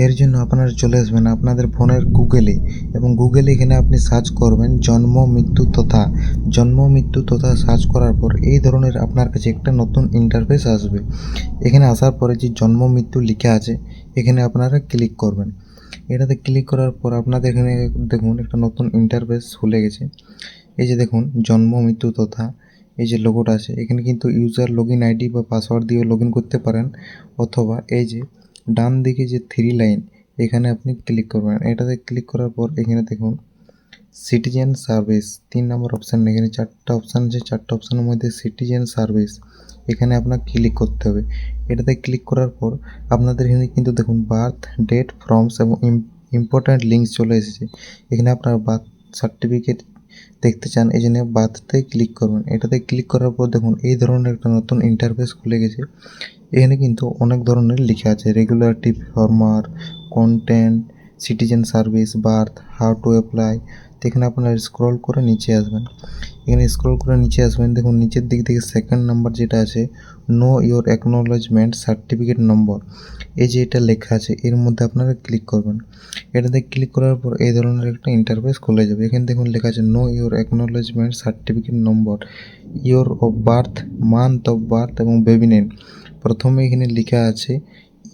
এর জন্য আপনারা চলে আসবেন আপনাদের ফোনের গুগলে, এবং গুগলে এখানে আপনি সার্চ করবেন জন্ম মৃত্যু তথা সার্চ করার পর এই ধরনের আপনার কাছে একটা নতুন ইন্টারফেস আসবে। এখানে আসার পরে যে জন্ম মৃত্যু লেখা আছে এখানে আপনারা ক্লিক করবেন। এটাতে ক্লিক করার পর আপনাদের এখানে দেখুন একটা নতুন ইন্টারফেস খুলে গেছে। এই যে দেখুন জন্ম মৃত্যু তথা এই যে লোগোটা আছে, এখানে কিন্তু ইউজার লগইন আইডি বা পাসওয়ার্ড দিয়েও লগ ইন করতে পারেন, অথবা এই যে ডান দিকে যে 3 লাইন এখানে আপনি ক্লিক করবেন। এটাতে ক্লিক করার পর এখানে দেখুন সিটিজেন সার্ভিস 3 নম্বর অপশান, এখানে 4টা অপশান আছে, 4টা অপশানের মধ্যে সিটিজেন সার্ভিস এখানে আপনাকে ক্লিক করতে হবে। এটাতে ক্লিক করার পর আপনাদের এখানে কিন্তু দেখুন বার্থ ডেট ফর্মস এবং ইম্পর্ট্যান্ট লিঙ্কস চলে এসেছে। এখানে আপনার বার্থ সার্টিফিকেট দেখতে চান, এই জন্য বার্থতে ক্লিক করবেন। এটাতে ক্লিক করার পর দেখুন এই ধরনের একটা নতুন ইন্টারফেস খুলে গেছে। এখানে কিন্তু অনেক ধরনের লেখা আছে, regularity former, content, citizen service, birth, how to apply. তো এখানে আপনারা স্ক্রল করে নিচে আসবেন। এখানে স্ক্রল করে নিচে আসবেন, দেখুন নিচের দিক থেকে সেকেন্ড নাম্বার যেটা আছে know your acknowledgement certificate number, এই যে এটা লেখা আছে এর মধ্যে আপনারা ক্লিক করবেন। এটাতে ক্লিক করার পর এই ধরনের একটা ইন্টারফেস খুলে যাবে। এখানে দেখুন লেখা আছে know your acknowledgement certificate number, your of birth, month of birth এবং বেবি নেম। প্রথমে এখানে লেখা আছে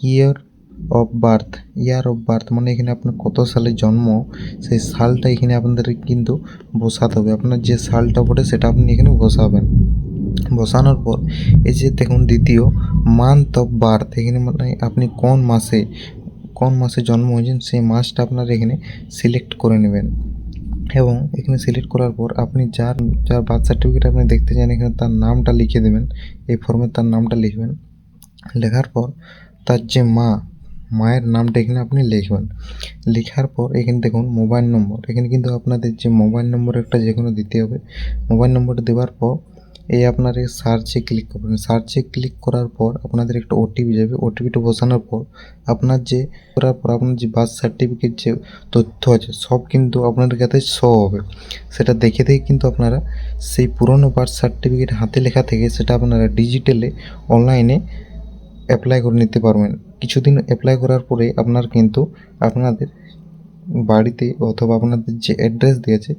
ইয়ার অফ বার্থ মানে এখানে আপনার কত সালে জন্ম সেই সালটা এখানে আপনাদের কিন্তু বসাতে হবে। আপনার যে সালটা পড়ে সেটা আপনি এখানে বসাবেন। বসানোর পর এই যে দেখুন দ্বিতীয় মান্থ অফ বার্থ, এখানে মানে আপনি কোন মাসে জন্ম হয়েছেন সেই মাসটা আপনার এখানে সিলেক্ট করে নেবেন। এবং এখানে সিলেক্ট করার পর আপনি যার বার্থ সার্টিফিকেট আপনি দেখতে চান এখানে তার নামটা লিখে দেবেন। এই ফর্মে তার নামটা লিখবেন। লেখার পর তার যে মায়ের নামটা এখানে আপনি লিখবেন। লেখার পর এখানে দেখুন মোবাইল নম্বর, এখানে কিন্তু আপনাদের যে মোবাইল নম্বর একটা যে কোনো দিতে হবে। মোবাইল নম্বরটা দেওয়ার পর এই আপনার এই সার্চে ক্লিক করবেন। সার্চে ক্লিক করার পর আপনাদের একটা ওটিপি যাবে। ওটিপিটা বসানোর পর আপনার যে বার্থ সার্টিফিকেট যে তথ্য আছে সব কিন্তু আপনাদের কাছে শো হবে। সেটা দেখে কিন্তু আপনারা সেই পুরনো বার্থ সার্টিফিকেট হাতে লেখা থেকে সেটা আপনারা ডিজিটালে অনলাইনে অ্যাপ্লাই করে নিতে পারবেন। কিছুদিন অ্যাপ্লাই করার পরে আপনাদের বাড়িতে অথবা আপনাদের যে অ্যাড্রেস দিয়েছে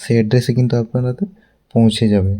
সেই অ্যাড্রেসে কিন্তু আপনাদের পৌঁছে যাবে।